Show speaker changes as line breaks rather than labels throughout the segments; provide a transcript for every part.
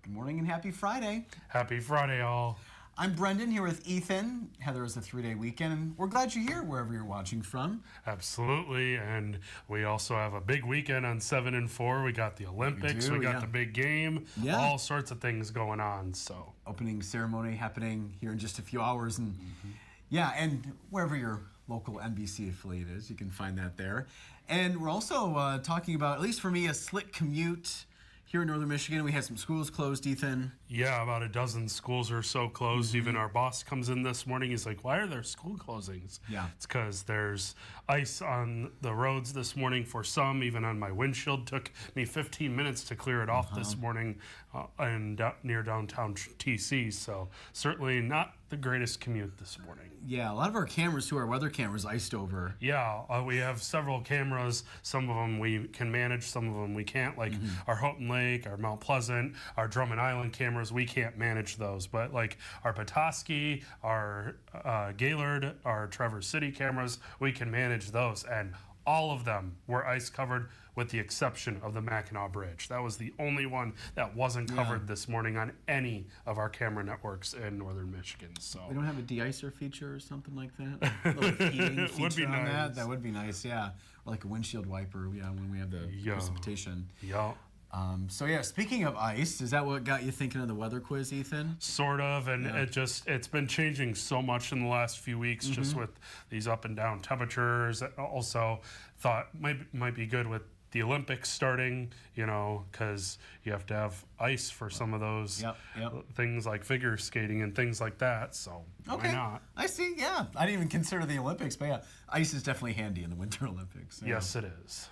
Good morning and happy Friday.
Happy Friday, all.
I'm Brendan here with Ethan. Heather is a 3-day weekend, and we're glad you're here wherever you're watching from.
Absolutely, and we also have a big weekend on 7 and 4. We got the Olympics, we got the big game, all sorts of things going on. So
opening ceremony happening here in just a few hours, and and wherever your local NBC affiliate is, you can find that there. And we're also talking about, at least for me, a slick commute. Here in northern Michigan, we had some schools closed, Ethan.
Yeah, about a dozen schools or so closed. Even our boss comes in this morning. He's like, why are there school closings?
Yeah.
It's because there's ice on the roads this morning for some. Even on my windshield, took me 15 minutes to clear it off this morning near downtown TC. So certainly not the greatest commute this morning.
Yeah, a lot of our cameras, too, our weather cameras, iced over.
Yeah, we have several cameras. Some of them we can manage, some of them we can't, like our Houghton Lake, our Mount Pleasant, our Drummond Island cameras, we can't manage those. But like our Petoskey, our Gaylord, our Traverse City cameras, we can manage those. And all of them were ice covered with the exception of the Mackinac Bridge. That was the only one that wasn't covered this morning on any of our camera networks in northern Michigan. So
we don't have a de-icer feature or something like that? A little heating feature
would be
on
nice.
that? That would be nice, yeah. Or like a windshield wiper, when we have the precipitation.
Yeah.
So yeah, speaking of ice, is that what got you thinking of the weather quiz, Ethan?
Sort of, and it's been changing so much in the last few weeks, just with these up and down temperatures. Also thought might be good with the Olympics starting, because you have to have ice for some of those things like figure skating and things like that. So why not?
I see. Yeah, I didn't even consider the Olympics, but yeah, ice is definitely handy in the Winter Olympics. Yeah.
Yes, it is.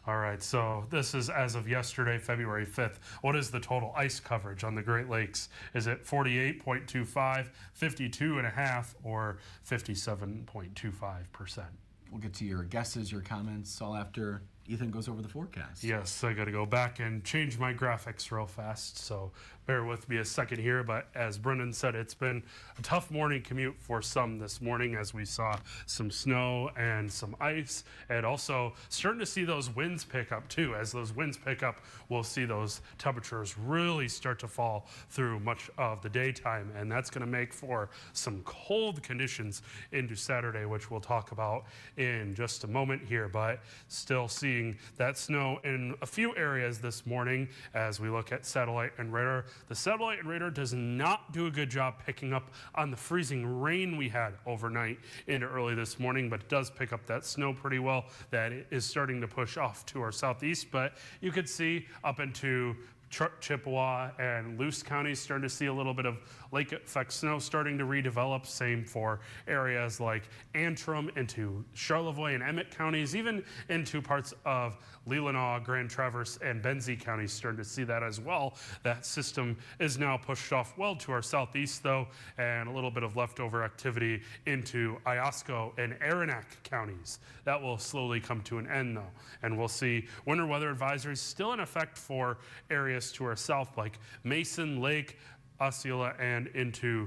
All right, so this is as of yesterday, February 5th. What is the total ice coverage on the Great Lakes? Is it 48.25, 52.5, or 57.25%?
We'll get to your guesses, your comments, all after Ethan goes over the forecast.
Yes, I got to go back and change my graphics real fast, so bear with me a second here. But as Brendan said, it's been a tough morning commute for some this morning, as we saw some snow and some ice, and also starting to see those winds pick up too. As those winds pick up, we'll see those temperatures really start to fall through much of the daytime, and that's going to make for some cold conditions into Saturday, which we'll talk about in just a moment here. But still seeing that snow in a few areas this morning as we look at satellite and radar. The satellite and radar does not do a good job picking up on the freezing rain we had overnight into early this morning, but it does pick up that snow pretty well. That is starting to push off to our southeast, but you could see up into Chippewa and Luce counties starting to see a little bit of lake effect snow starting to redevelop. Same for areas like Antrim into Charlevoix and Emmett counties, even into parts of Leelanau, Grand Traverse, and Benzie counties starting to see that as well. That system is now pushed off well to our southeast though, and a little bit of leftover activity into Iosco and Aranac counties. That will slowly come to an end though, and we'll see winter weather advisories still in effect for areas to our south like Mason, Lake, Osceola, and into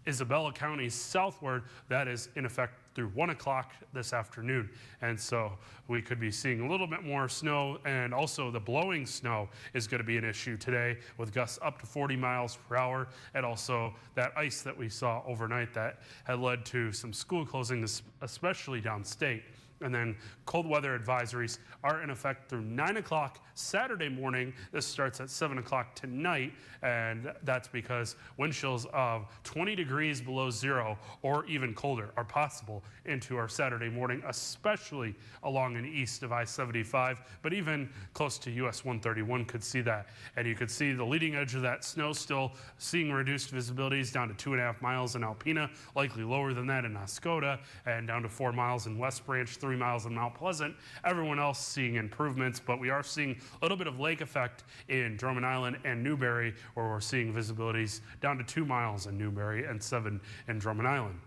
Isabella counties southward. That is in effect through 1 o'clock this afternoon. And so we could be seeing a little bit more snow, and also the blowing snow is going to be an issue today with gusts up to 40 miles per hour, and also that ice that we saw overnight that had led to some school closings, especially downstate. And then cold weather advisories are in effect through 9 o'clock Saturday morning. This starts at 7 o'clock tonight, and that's because wind chills of 20 degrees below zero or even colder are possible into our Saturday morning, especially along and east of I-75, but even close to US 131 could see that. And you could see the leading edge of that snow still seeing reduced visibilities down to 2.5 miles in Alpena, likely lower than that in Oscoda, and down to 4 miles in West Branch, 3 miles in Mount Pleasant. Everyone else seeing improvements, but we are seeing a little bit of lake effect in Drummond Island and Newberry, where we're seeing visibilities down to 2 miles in Newberry and 7 in Drummond Island.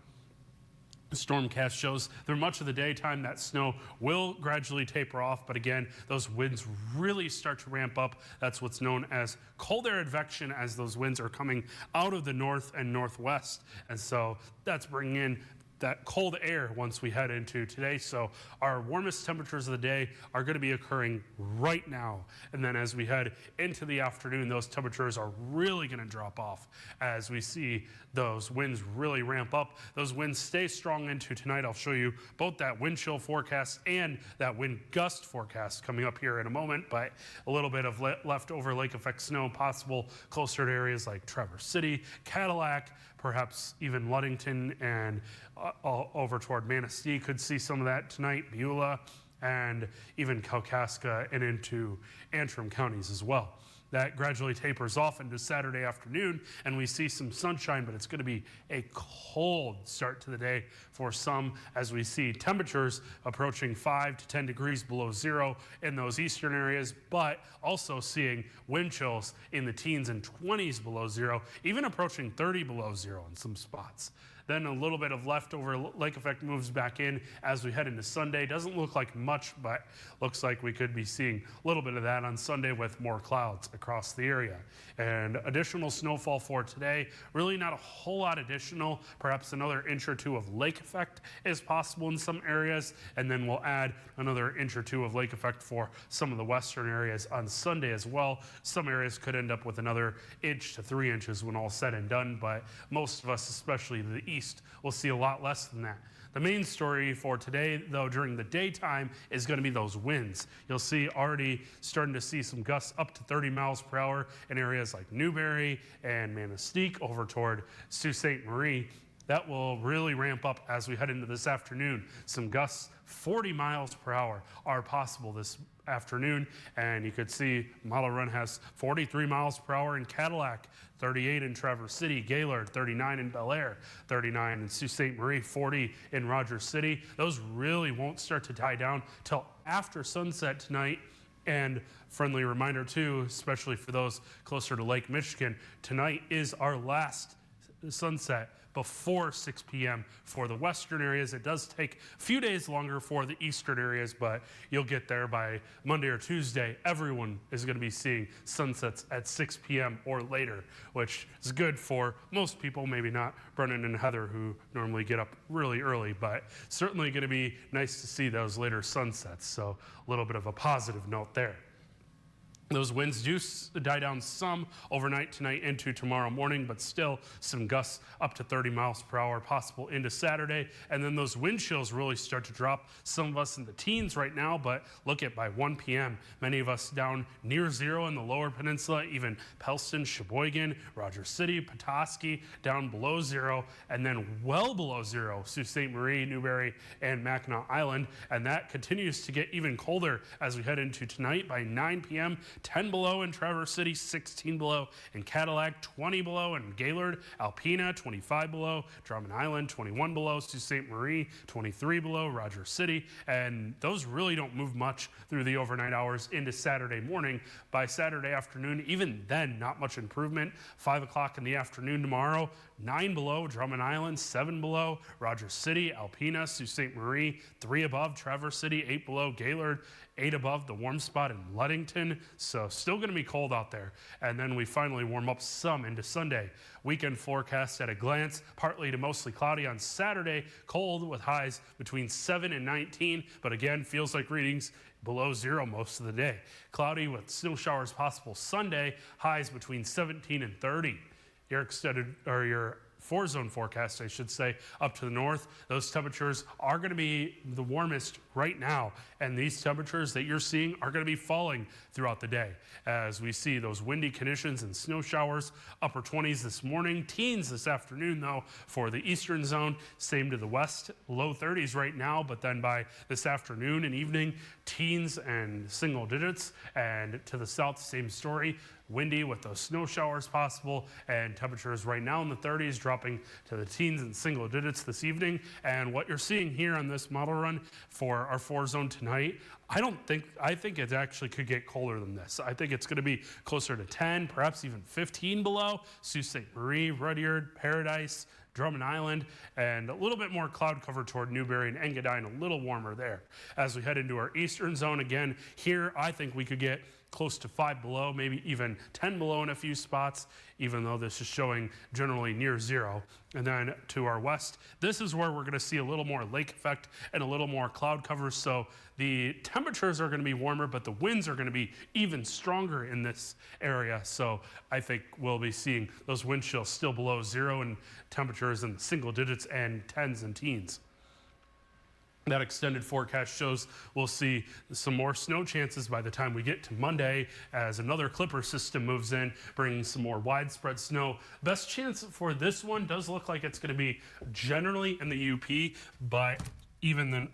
The stormcast shows through much of the daytime that snow will gradually taper off, but again, those winds really start to ramp up. That's what's known as cold air advection, as those winds are coming out of the north and northwest. And so that's bringing in that cold air once we head into today. So our warmest temperatures of the day are going to be occurring right now. And then as we head into the afternoon, those temperatures are really going to drop off as we see those winds really ramp up. Those winds stay strong into tonight. I'll show you both that wind chill forecast and that wind gust forecast coming up here in a moment, but a little bit of leftover lake effect snow possible closer to areas like Traverse City, Cadillac, perhaps even Ludington, and over toward Manistee could see some of that tonight, Beulah, and even Kalkaska and into Antrim counties as well. That gradually tapers off into Saturday afternoon, and we see some sunshine, but it's going to be a cold start to the day for some as we see temperatures approaching 5 to 10 degrees below zero in those eastern areas, but also seeing wind chills in the teens and 20s below zero, even approaching 30 below zero in some spots. Then a little bit of leftover lake effect moves back in as we head into Sunday. Doesn't look like much, but looks like we could be seeing a little bit of that on Sunday with more clouds across the area. And additional snowfall for today, really not a whole lot additional. Perhaps another inch or two of lake effect is possible in some areas. And then we'll add another inch or two of lake effect for some of the western areas on Sunday as well. Some areas could end up with another inch to 3 inches when all said and done, but most of us, especially the east, will see a lot less than that. The main story for today, though, during the daytime is going to be those winds. You'll see already starting to see some gusts up to 30 miles per hour in areas like Newberry and Manistee over toward Sault Ste. Marie. That will really ramp up as we head into this afternoon. Some gusts 40 miles per hour are possible this afternoon, and you could see model run has 43 miles per hour in Cadillac, 38 in Traverse City, Gaylord, 39 in Bel Air, 39 in Sault Ste. Marie, 40 in Rogers City. Those really won't start to die down till after sunset tonight. And friendly reminder too, especially for those closer to Lake Michigan, tonight is our last sunset before 6 p.m. for the western areas. It does take a few days longer for the eastern areas, but you'll get there by Monday or Tuesday. Everyone is going to be seeing sunsets at 6 p.m. or later, which is good for most people, maybe not Brendan and Heather, who normally get up really early, but certainly going to be nice to see those later sunsets. So a little bit of a positive note there. Those winds do die down some overnight tonight into tomorrow morning, but still some gusts up to 30 miles per hour possible into Saturday. And then those wind chills really start to drop. Some of us in the teens right now, but look at by 1 p.m., many of us down near zero in the lower peninsula, even Pellston, Sheboygan, Rogers City, Petoskey, down below zero, and then well below zero, Sault Ste. Marie, Newberry, and Mackinac Island. And that continues to get even colder as we head into tonight by 9 p.m. 10 below in Traverse City, 16 below in Cadillac, 20 below in Gaylord, Alpena, 25 below, Drummond Island, 21 below, Sault Ste. Marie, 23 below, Rogers City, and those really don't move much through the overnight hours into Saturday morning. By Saturday afternoon, even then, not much improvement. 5 o'clock in the afternoon tomorrow, 9 below, Drummond Island, 7 below, Rogers City, Alpena, Sault Ste. Marie, 3 above, Traverse City, 8 below, Gaylord, 8 above the warm spot in Ludington. So still going to be cold out there. And then we finally warm up some into Sunday. Weekend forecast at a glance, partly to mostly cloudy on Saturday, cold with highs between 7 and 19, but again, feels like readings below zero most of the day. Cloudy with snow showers possible Sunday, highs between 17 and 30. Your extended, or your 4-zone forecast, I should say, up to the north, those temperatures are going to be the warmest right now. And these temperatures that you're seeing are going to be falling throughout the day as we see those windy conditions and snow showers, upper 20s this morning, teens this afternoon, though, for the eastern zone. Same to the west, low 30s right now, but then by this afternoon and evening, teens and single digits. And to the south, same story. Windy with those snow showers possible, and temperatures right now in the 30s dropping to the teens and single digits this evening. And what you're seeing here on this model run for our 4-zone tonight, I think it actually could get colder than this. I think it's going to be closer to 10, perhaps even 15 below. Sault Ste. Marie, Rudyard, Paradise, Drummond Island, and a little bit more cloud cover toward Newberry and Engadine, a little warmer there. As we head into our eastern zone again, here I think we could get close to 5 below, maybe even 10 below in a few spots, even though this is showing generally near 0. And then to our west, this is where we're going to see a little more lake effect and a little more cloud cover. So the temperatures are going to be warmer, but the winds are going to be even stronger in this area. So I think we'll be seeing those wind chills still below 0 and temperatures in single digits and tens and teens. That extended forecast shows we'll see some more snow chances by the time we get to Monday as another clipper system moves in, bringing some more widespread snow. Best chance for this one does look like it's going to be generally in the UP, but even the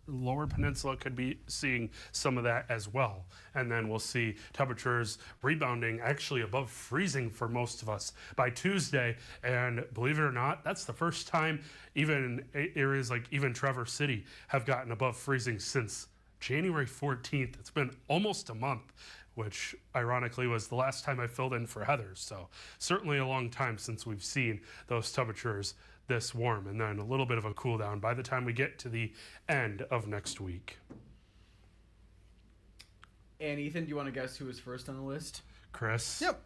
lower peninsula could be seeing some of that as well. And then we'll see temperatures rebounding actually above freezing for most of us by Tuesday. And believe it or not, that's the first time even areas like even Traverse City have gotten above freezing since January 14th. It's been almost a month, which ironically was the last time I filled in for Heather. So certainly a long time since we've seen those temperatures this warm, and then a little bit of a cool down by the time we get to the end of next week.
And Ethan, do you want to guess who was first on the list?
Chris.
Yep.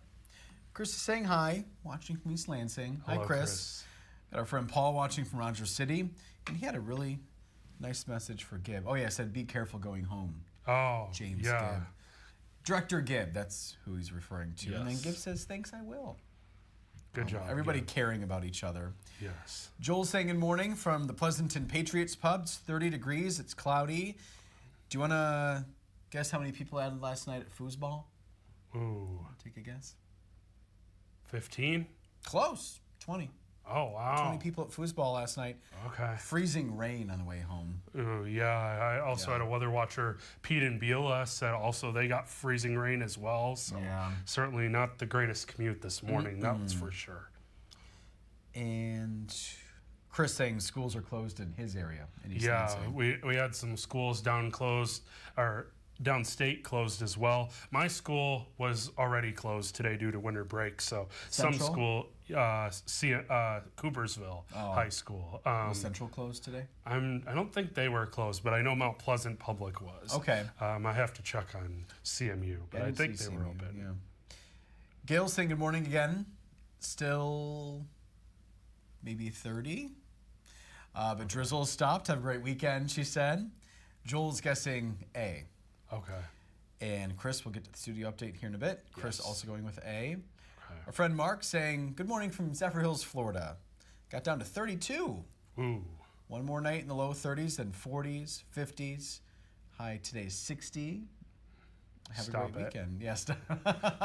Chris is saying hi, watching from East Lansing.
Hello,
Hi, Chris. Got our friend Paul watching from Rogers City, and he had a really nice message for Gibb. Oh yeah, said be careful going home.
Oh,
James
yeah.
Gibb. Director Gibb, that's who he's referring to. And then
Yes.
Gibb says, thanks, I will.
Good job.
Everybody
Gibb.
caring about each other.
Yes.
Joel saying good morning from the Pleasanton Patriots pub. It's 30 degrees. It's cloudy. Do you want to guess how many people added last night at foosball?
Ooh.
Take a guess.
15?
Close. 20.
Oh, wow.
20 people at foosball last night.
Okay.
Freezing rain on the way home.
Ooh, yeah, I also had a weather watcher, Pete and Beulah, said also they got freezing rain as well. So certainly not the greatest commute this morning, that's for sure.
And Chris saying schools are closed in his area. In East Lansing.
we had some schools downstate closed as well. My school was already closed today due to winter break, so
Central?
some school, Coopersville High School.
Was Central closed today?
I don't think they were closed, but I know Mount Pleasant Public was.
Okay.
I have to check on CMU, but I think they were open.
Yeah. Gail saying good morning again. Still maybe 30. But drizzle stopped. Have a great weekend, she said. Joel's guessing A.
Okay.
And Chris, we'll get to the studio update here in a bit. Chris
Yes.
also going with A.
Okay.
Our friend Mark saying good morning from Zephyr Hills, Florida. Got down to 32.
Ooh.
One more night in the low 30s, then 40s, 50s. High today 60. Have
Stop
a great
it.
weekend. Yes.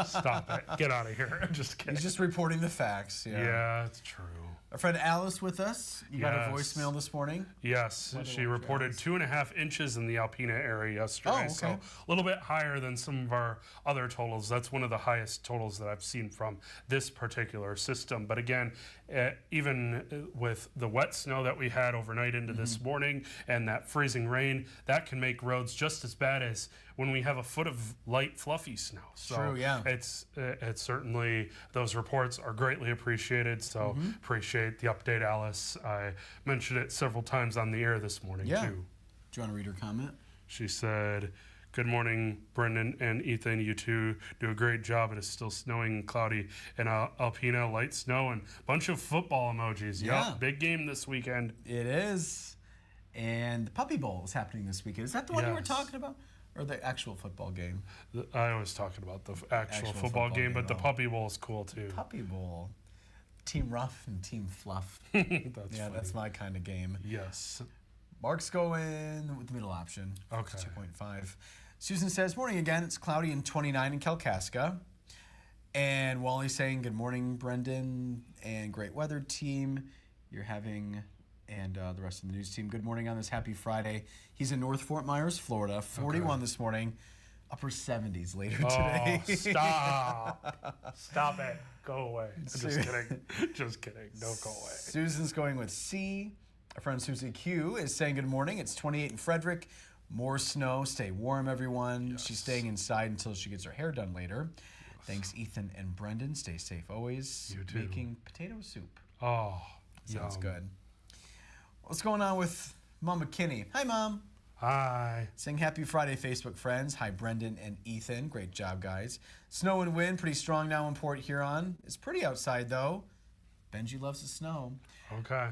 Stop it. Get out of here. I'm just kidding.
He's just reporting the facts.
Yeah, it's true.
Our friend Alice with us. You got a
Yes.
voicemail this morning.
Yes,
Weather
she
watch,
reported
Alice.
2.5 inches in the Alpena area yesterday.
Oh, okay.
So a little bit higher than some of our other totals. That's one of the highest totals that I've seen from this particular system. But again, even with the wet snow that we had overnight into this morning and that freezing rain, that can make roads just as bad as when we have a foot of light, fluffy snow. So
True, yeah.
it's certainly, those reports are greatly appreciated. So appreciate the update, Alice. I mentioned it several times on the air this morning,
Yeah.
too.
Do you want to read her comment?
She said, good morning, Brendan and Ethan. You two do a great job. It is still snowing and cloudy in Alpena, light snow, and a bunch of football emojis.
Yeah.
Yep, big game this weekend.
It is. And the Puppy Bowl is happening this weekend. Is that the one you were
Yes.
talking about? Or the actual football game?
I was talking about the actual football
football
game,
game,
but the
oh.
Puppy Bowl is cool, too.
Puppy Bowl. Team Rough and Team Fluff.
That's
Yeah,
funny.
that's my kind of game.
Yes.
Mark's going with the middle option.
Okay.
2.5. Susan says, morning again. It's cloudy and 29 in Kalkaska. And Wally's saying, good morning, Brendan, and great weather team. You're having, and the rest of the news team, good morning on this happy Friday. He's in North Fort Myers, Florida. 41 this morning. Upper 70s later today.
Oh, stop. Stop it. Go away. Just kidding. Just kidding. Don't go away.
Susan's going with C. Our friend Susie Q is saying good morning. It's 28 in Frederick. More snow. Stay warm, everyone.
Yes.
She's staying inside until she gets her hair done later. Thanks, Ethan and Brendan. Stay safe always.
You too.
Making potato soup.
Oh,
Sounds
yum.
good. What's going on with Mom McKinney? Hi, Mom.
Hi.
Saying happy Friday, Facebook friends. Hi, Brendan and Ethan. Great job, guys. Snow and wind, pretty strong now in Port Huron. It's pretty outside, though. Benji loves the snow.
Okay.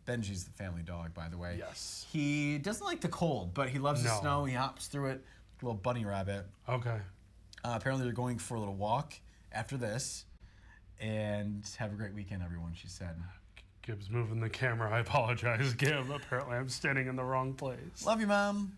Benji's the family dog, by the way.
Yes.
He doesn't like the cold, but he loves the
No.
snow. He hops through it like a little bunny rabbit.
Okay.
Apparently, they're going for a little walk after this. And have a great weekend, everyone, she said.
Gibbs moving the camera. I apologize, Gib. Apparently, I'm standing in the wrong place.
Love you, Mom.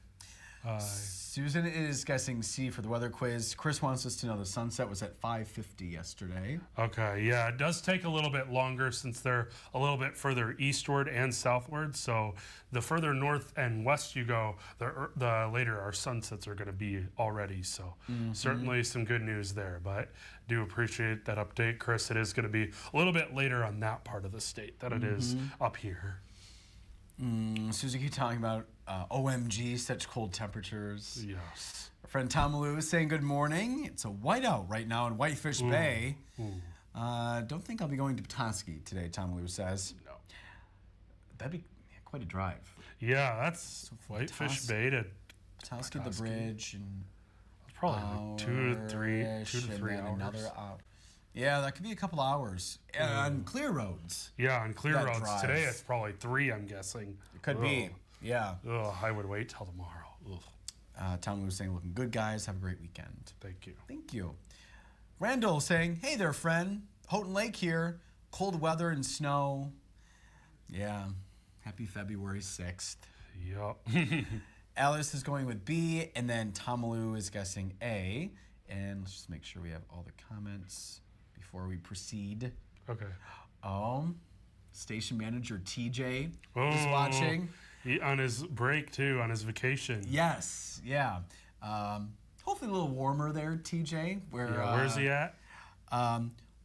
Hi.
Susan is guessing C for the weather quiz. Chris wants us to know the sunset was at 5:50 yesterday.
Okay, yeah, it does take a little bit longer since they're a little bit further eastward and southward. So the further north and west you go, the later our sunsets are going to be already. So certainly some good news there. But do appreciate that update, Chris. It is going to be a little bit later on that part of the state than it is up here.
Suzuki talking about OMG, such cold temperatures.
Yes.
Our friend Tom Lou is saying good morning. It's a whiteout right now in Whitefish Bay. Don't think I'll be going to Petoskey today, Tom Lou says.
No.
That'd be quite a drive.
Yeah, that's Whitefish Bay to
Petoskey, the bridge, and
probably like 2 to 3 hours.
Another hour. Yeah, that could be a couple hours. On clear roads.
Yeah, on clear
That
roads.
drive.
Today it's probably 3, I'm guessing.
It could be. Yeah.
Ugh, I would wait till tomorrow. Ugh.
Tom Lou saying, looking good, guys. Have a great weekend.
Thank you.
Thank you. Randall saying, hey there, friend. Houghton Lake here. Cold weather and snow. Yeah. Happy February 6th.
Yep.
Alice is going with B, and then Tomaloo is guessing A. And let's just make sure we have all the comments before we proceed.
Okay.
Station manager TJ is watching.
On his break too, on his vacation.
Yes, yeah. Hopefully a little warmer there, TJ.
Where's he at?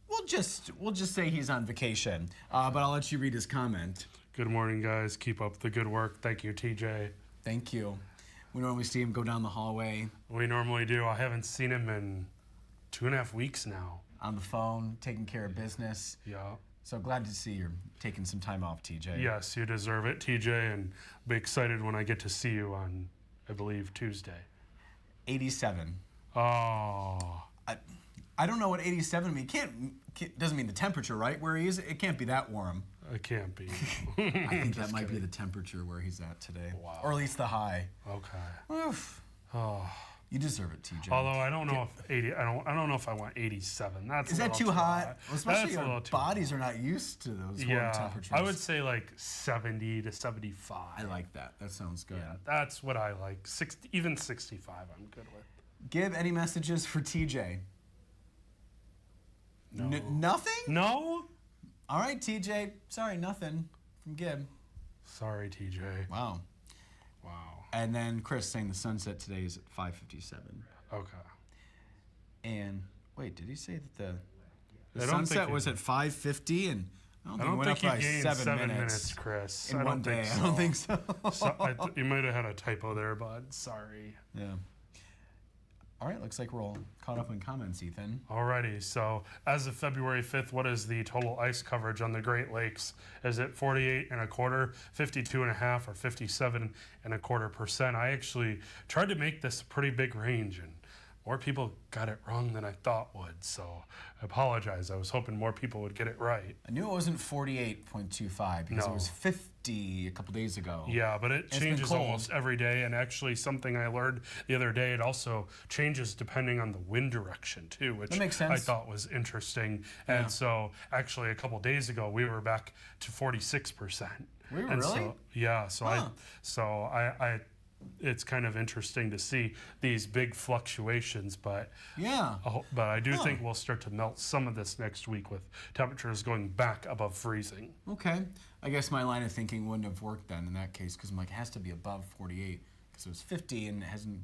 We'll just say he's on vacation. But I'll let you read his comment.
Good morning, guys. Keep up the good work. Thank you, TJ.
Thank you. We normally see him go down the hallway.
We normally do. I haven't seen him in 2.5 weeks now.
On the phone, taking care of business.
Yeah.
So glad to see you're taking some time off, TJ.
Yes, you deserve it, TJ, and be excited when I get to see you on, I believe, Tuesday.
87.
Oh.
I don't know what 87 means. Doesn't mean the temperature, right? Where he is, it can't be that warm.
It can't be.
I think that might be the temperature where he's at today.
Wow.
Or at least the high.
Okay.
Oof.
Oh.
You deserve it, TJ.
Although I don't know if 80. I don't know if I want 87. That's
Is that too hot? Well, especially
That's a
our
little too
bodies are not used to those warm temperatures.
I would say like 70 to 75.
I like that. That sounds good.
Yeah, that's what I like. 60, even 65, I'm good with.
Give any messages for TJ?
No.
Nothing?
No?
All right, TJ. Sorry, nothing from Gib.
Sorry, TJ.
Wow.
Wow.
And then Chris saying the sunset today is at 5:57.
Okay.
And wait, did he say that the
I don't
sunset
think
was
he-
at 5:50 and I don't
I
think it
don't
went
think
up
you
by
gained
7 minutes
Chris.
in
I
one
don't
day.
think so.
I don't think so.
So you might have had a typo there, bud. Sorry.
Yeah. All right, looks like we're all caught up in comments, Ethan.
Alrighty, so as of February 5th, what is the total ice coverage on the Great Lakes? Is it 48 1/4, 52 1/2, or 57 1/4%? I actually tried to make this a pretty big range, and more people got it wrong than I thought would, so I apologize. I was hoping more people would get it right.
I knew it wasn't 48.25 because it
No.
was 50 a couple days ago.
Yeah, but it
It's been
changes
cold.
almost every day, and actually something I learned the other day, it also changes depending on the wind direction too, which
That makes
I
sense.
thought was interesting.
Yeah.
And so actually a couple days ago we were back to 46%.
We were
And
really?
So, yeah, so
Huh.
I it's kind of interesting to see these big fluctuations, but
Yeah.
but I do think we'll start to melt some of this next week with temperatures going back above freezing.
Okay. I guess my line of thinking wouldn't have worked then in that case because I'm like, it has to be above 48 because it was 50 and it hasn't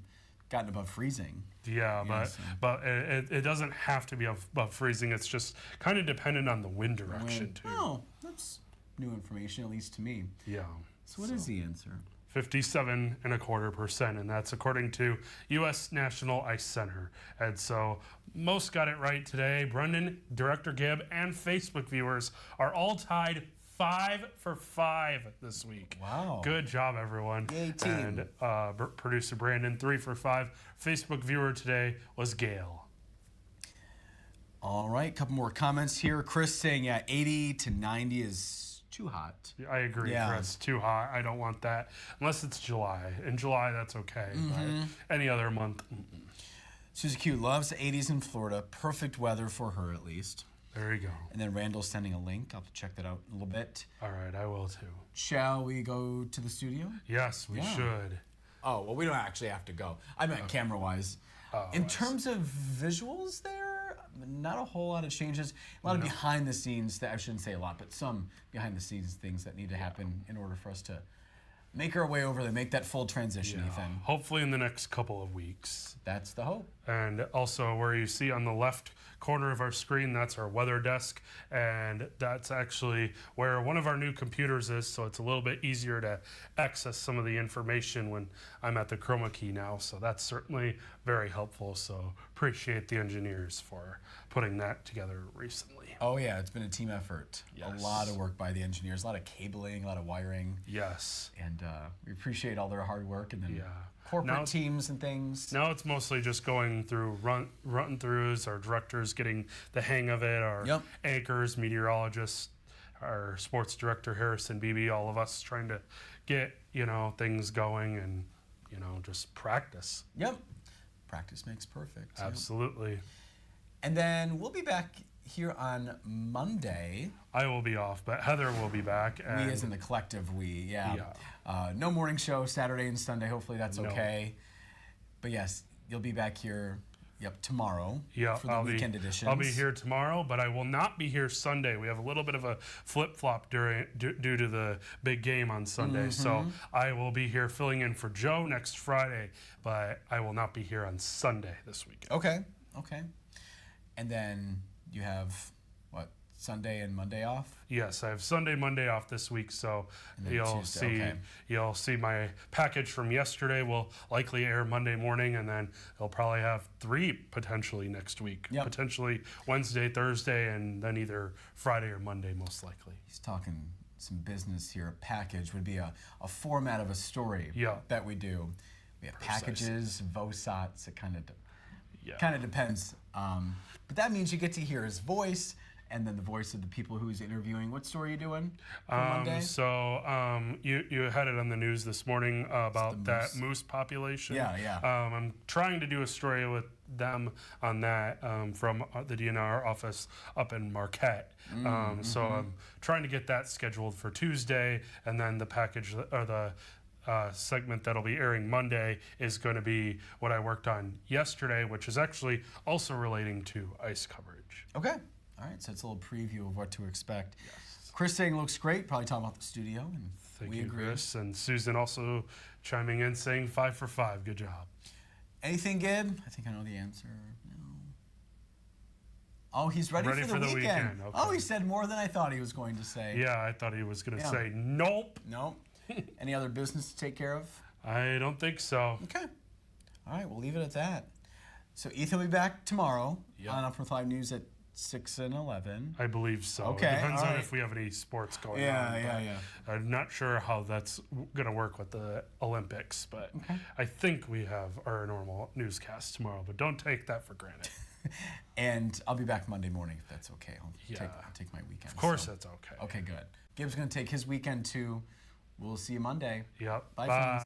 gotten above freezing.
Yeah,
Yes.
but it doesn't have to be above freezing. It's just kind of dependent on the wind direction too.
Oh, that's new information, at least to me.
Yeah.
So what is the answer?
57 1/4%, and that's according to U.S. National Ice Center. And so most got it right today. Brendan, Director Gibb, and Facebook viewers are all tied 5 for 5 this week.
Wow.
Good job, everyone.
Yay, team.
And producer Brandon, 3 for 5. Facebook viewer today was Gail.
All right, a couple more comments here. Chris saying, yeah, 80 to 90 is too hot.
I agree,
Yeah.
Chris. Too hot. I don't want that. Unless it's July. In July, that's okay. But any other month,
Susie Q loves the 80s in Florida. Perfect weather for her, at least.
there you go.
And then Randall's sending a link. I'll have to check that out in a little bit.
All right, I will too.
Shall we go to the studio?
Yes, we
Yeah.
should.
Oh, well, we don't actually have to go. I meant camera-wise. In terms of visuals there, not a whole lot of changes. A lot of behind the scenes, that I shouldn't say a lot, but some behind the scenes things that need to happen in order for us to make our way over there, make that full transition,
Yeah.
Ethan.
Hopefully in the next couple of weeks.
That's the hope.
And also where you see on the left corner of our screen, that's our weather desk. And that's actually where one of our new computers is. So it's a little bit easier to access some of the information when I'm at the chroma key now. So that's certainly very helpful. So appreciate the engineers for putting that together recently.
Oh, yeah, it's been a team effort.
Yes.
A lot of work by the engineers, a lot of cabling, a lot of wiring.
Yes.
And we appreciate all their hard work and then
Yeah.
corporate
Now-
teams and things.
Now it's mostly just going through run-throughs, our directors getting the hang of it, our
Yep.
anchors, meteorologists, our sports director Harrison Beebe, all of us trying to get, things going and, just practice.
Yep. Practice makes perfect. Yep.
Absolutely.
And then we'll be back here on Monday.
I will be off, but Heather will be back. And
We as in the collective, yeah.
Yeah.
No morning show Saturday and Sunday. Hopefully that's
No.
okay. But yes, you'll be back here, tomorrow
Yeah,
for the weekend editions.
I'll be here tomorrow, but I will not be here Sunday. We have a little bit of a flip-flop due to the big game on Sunday. So I will be here filling in for Joe next Friday, but I will not be here on Sunday this weekend.
Okay. And then you have, Sunday and Monday off?
Yes, I have Sunday, Monday off this week, so
And then
you'll
Tuesday,
you'll see my package from yesterday will likely air Monday morning, and then I'll probably have 3 potentially next week.
Yep.
Potentially Wednesday, Thursday, and then either Friday or Monday most likely.
He's talking some business here. A package would be a format of a story
Yeah.
that we do. We have packages, VOSATs, it kind of depends. But that means you get to hear his voice and then the voice of the people who he's interviewing. What story are you doing for Monday?
So you had it on the news this morning about that moose population.
Yeah.
I'm trying to do a story with them on that from the DNR office up in Marquette. So I'm trying to get that scheduled for Tuesday, and then the package or the segment that'll be airing Monday is going to be what I worked on yesterday, which is actually also relating to ice coverage.
Okay. All right, so it's a little preview of what to expect. Yes. Chris saying looks great, probably talking about the studio, and
Thank
we
you,
agree.
Chris. And Susan also chiming in saying 5 for 5. Good job.
Anything, Gib? I think I know the answer. No. Oh, he's ready for the weekend.
Okay.
Oh, he said more than I thought he was going to say.
Yeah, I thought he was going to
Yeah.
say nope.
No. Any other business to take care of?
I don't think so.
Okay. All right, we'll leave it at that. So Ethan will be back tomorrow
Yep.
on Up North Live News at 6 and 11.
I believe so.
Okay,
It depends
all
on
right.
if we have any sports going on.
Yeah.
I'm not sure how that's going to work with the Olympics, but I think we have our normal newscast tomorrow, but don't take that for granted.
And I'll be back Monday morning if that's okay. I'll
Yeah.
take my weekend.
Of course, that's okay.
Okay, good. Gib's going to take his weekend too. We'll see you Monday.
Yep.
Bye, friends.